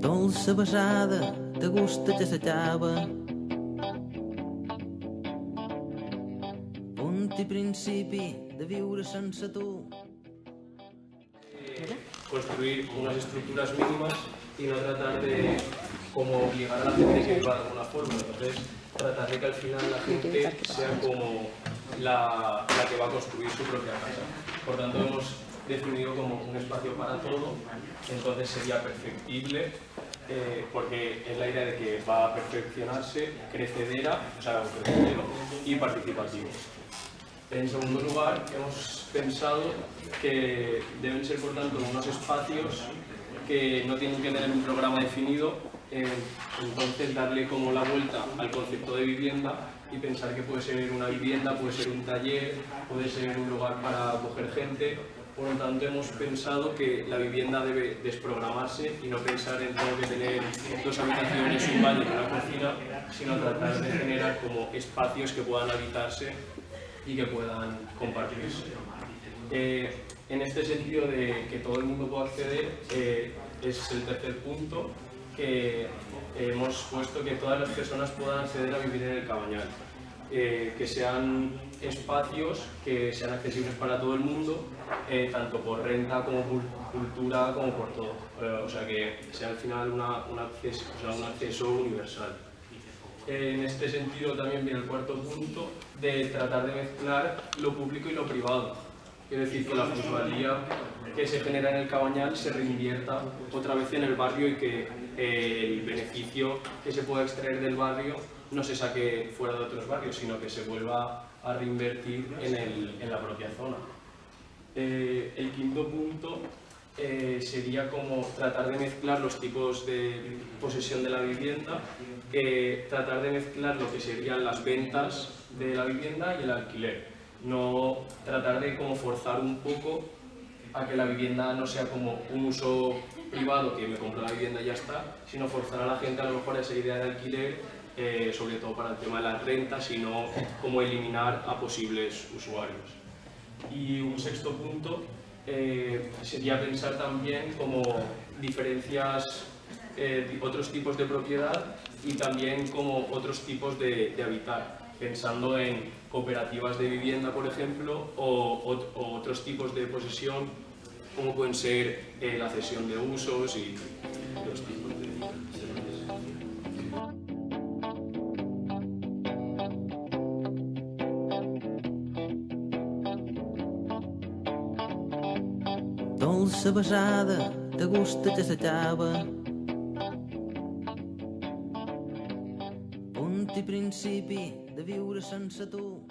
Dolça besada, de gust que s'acaba. Punt i principi de viure sense tu. Construir unas estructuras mínimas y no tratar de como obligar a la gente que viva de alguna forma. Entonces, tratar de que al final la gente sea como la que va a construir su propia casa. Por tanto, hemos definido como un espacio para todo, entonces sería perfectible, porque es la idea de que va a perfeccionarse, crecedera, o sea, crecedero y participativo. En segundo lugar, hemos pensado que deben ser, por tanto, unos espacios que no tienen que tener un programa definido, entonces darle como la vuelta al concepto de vivienda y pensar que puede ser una vivienda, puede ser un taller, puede ser un lugar para acoger gente. Por lo tanto, hemos pensado que la vivienda debe desprogramarse y no pensar en tengo que tener 2 habitaciones, un baño y una cocina, sino tratar de generar como espacios que puedan habitarse y que puedan compartirse. En este sentido de que todo el mundo pueda acceder, es el tercer punto, que hemos puesto que todas las personas puedan acceder a vivir en el Cabañal. Que sean espacios que sean accesibles para todo el mundo, tanto por renta como por cultura, como por todo. O sea, que sea al final un acceso universal. En este sentido también viene el cuarto punto de tratar de mezclar lo público y lo privado. Es decir, que la plusvalía que se genera en el Cabañal se reinvierta otra vez en el barrio y que el beneficio que se pueda extraer del barrio no se saque fuera de otros barrios, sino que se vuelva a reinvertir en la propia zona. El quinto punto sería como tratar de mezclar los tipos de posesión de la vivienda, tratar de mezclar lo que serían las ventas de la vivienda y el alquiler. No tratar de como forzar un poco a que la vivienda no sea como un uso privado, que me compro la vivienda y ya está, sino forzar a la gente a lo mejor a esa idea de alquiler, sobre todo para el tema de las rentas, sino como eliminar a posibles usuarios. Y un sexto punto sería pensar también como diferencias, otros tipos de propiedad y también como otros tipos de habitar, pensando en cooperativas de vivienda, por ejemplo, o otros tipos de posesión, como pueden ser la cesión de usos y los tipos de Dolça besada, de gust que s'acaba. Punt i principi de viure sense tu.